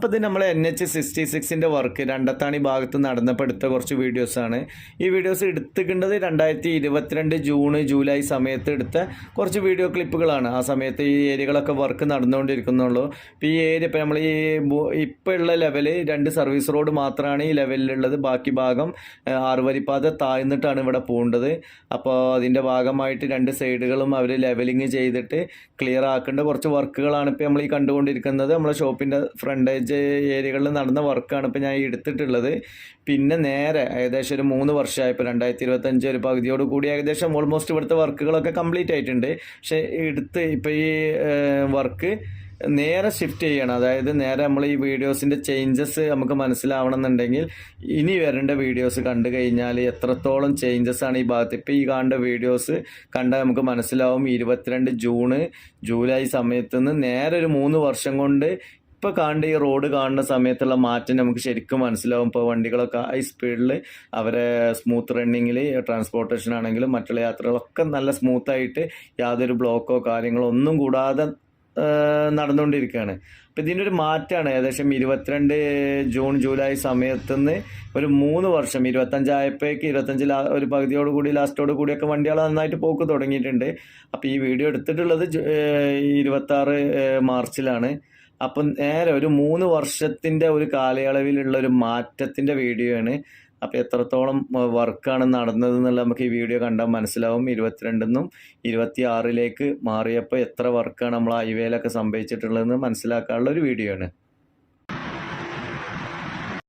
അപ്പോൾ ഇത് നമ്മൾ NH66 വർക്ക് രണ്ടത്താണി ഭാഗത്ത് നടന്നപ്പോൾ എടുത്ത കുറച്ച് വീഡിയോസാണ്. ഈ വീഡിയോസ് എടുത്തിട്ടുള്ളത് 2022 ജൂൺ ജൂലൈ സമയത്ത് എടുത്ത കുറച്ച് വീഡിയോ ക്ലിപ്പുകളാണ്. ആ സമയത്ത് ഈ ഏരിയകളൊക്കെ വർക്ക് നടന്നുകൊണ്ടിരിക്കുന്നുള്ളൂ. ഇപ്പോൾ ഈ ഏരിയ ഇപ്പോൾ നമ്മൾ ഇപ്പോൾ ഉള്ള ലെവല് 2 സർവീസ് റോഡ് മാത്രമാണ് ഈ ലെവലിലുള്ളത്. ബാക്കി ഭാഗം 6 വരിപ്പാത താഴ്ന്നിട്ടാണ് ഇവിടെ പോകേണ്ടത്. അപ്പോൾ അതിൻ്റെ ഭാഗമായിട്ട് 2 സൈഡുകളും അവർ ലെവലിങ് ചെയ്തിട്ട് ക്ലിയർ ആക്കേണ്ട കുറച്ച് വർക്കുകളാണ് ഇപ്പോൾ നമ്മൾ ഈ കണ്ടുകൊണ്ടിരിക്കുന്നത്. നമ്മളെ ഷോപ്പിൻ്റെ ഫ്രണ്ടേജ് ഏരിയകളിൽ നടന്ന വർക്കാണ് ഇപ്പോൾ ഞാൻ എടുത്തിട്ടുള്ളത്. പിന്നെ നേരെ ഏകദേശം ഒരു 3 വർഷമായപ്പോൾ 2025 ഒരു പകുതിയോട് കൂടി ഏകദേശം ഓൾമോസ്റ്റ് ഇവിടുത്തെ വർക്കുകളൊക്കെ കംപ്ലീറ്റ് ആയിട്ടുണ്ട്. പക്ഷേ ഇപ്പോൾ ഈ വർക്ക് നേരെ ഷിഫ്റ്റ് ചെയ്യണം. അതായത് നേരെ നമ്മൾ ഈ വീഡിയോസിൻ്റെ ചേഞ്ചസ് നമുക്ക് മനസ്സിലാവണം എന്നുണ്ടെങ്കിൽ ഇനി വരേണ്ട വീഡിയോസ് കണ്ടു കഴിഞ്ഞാൽ എത്രത്തോളം ചേഞ്ചസ് ആണ് ഈ ഭാഗത്ത്. ഇപ്പോൾ ഈ കാണേണ്ട വീഡിയോസ് കണ്ടാൽ നമുക്ക് മനസ്സിലാവും. 22 ജൂൺ ജൂലൈ സമയത്ത് നിന്ന് നേരെ ഒരു 3 വർഷം കൊണ്ട് ഇപ്പോൾ കാണേണ്ട ഈ റോഡ് കാണുന്ന സമയത്തുള്ള മാറ്റം നമുക്ക് ശരിക്കും മനസ്സിലാവും. ഇപ്പോൾ വണ്ടികളൊക്കെ ഹൈ സ്പീഡിൽ അവരെ സ്മൂത്ത് റണ്ണിങ്ങിൽ ട്രാൻസ്പോർട്ടേഷൻ ആണെങ്കിലും മറ്റുള്ള യാത്രകളൊക്കെ നല്ല സ്മൂത്തായിട്ട് യാതൊരു ബ്ലോക്കോ കാര്യങ്ങളോ ഒന്നും കൂടാതെ നടന്നുകൊണ്ടിരിക്കുകയാണ്. അപ്പോൾ ഇതിൻ്റെ ഒരു മാറ്റമാണ്. ഏകദേശം 22 ജൂൺ ജൂലൈ സമയത്തുനിന്ന് ഒരു 3 വർഷം 25 ആയപ്പോഴേക്ക് 25 ഒരു പകുതിയോട് കൂടി ലാസ്റ്റോട് കൂടിയൊക്കെ വണ്ടികൾ നന്നായിട്ട് പോക്ക് തുടങ്ങിയിട്ടുണ്ട്. അപ്പോൾ ഈ വീഡിയോ എടുത്തിട്ടുള്ളത് 26 മാർച്ചിലാണ്. അപ്പം നേരെ ഒരു 3 വർഷത്തിൻ്റെ ഒരു കാലയളവിലുള്ള ഒരു മാറ്റത്തിൻ്റെ വീഡിയോ ആണ്. അപ്പോൾ എത്രത്തോളം വർക്കാണ് നടന്നത് എന്നുള്ളത് നമുക്ക് ഈ വീഡിയോ കണ്ടാൽ മനസ്സിലാവും. 22 26 മാറിയപ്പോൾ എത്ര വർക്കാണ് നമ്മൾ ഹൈവേയിലൊക്കെ സംഭവിച്ചിട്ടുള്ളതെന്ന് മനസ്സിലാക്കാനുള്ള ഒരു വീഡിയോ ആണ്.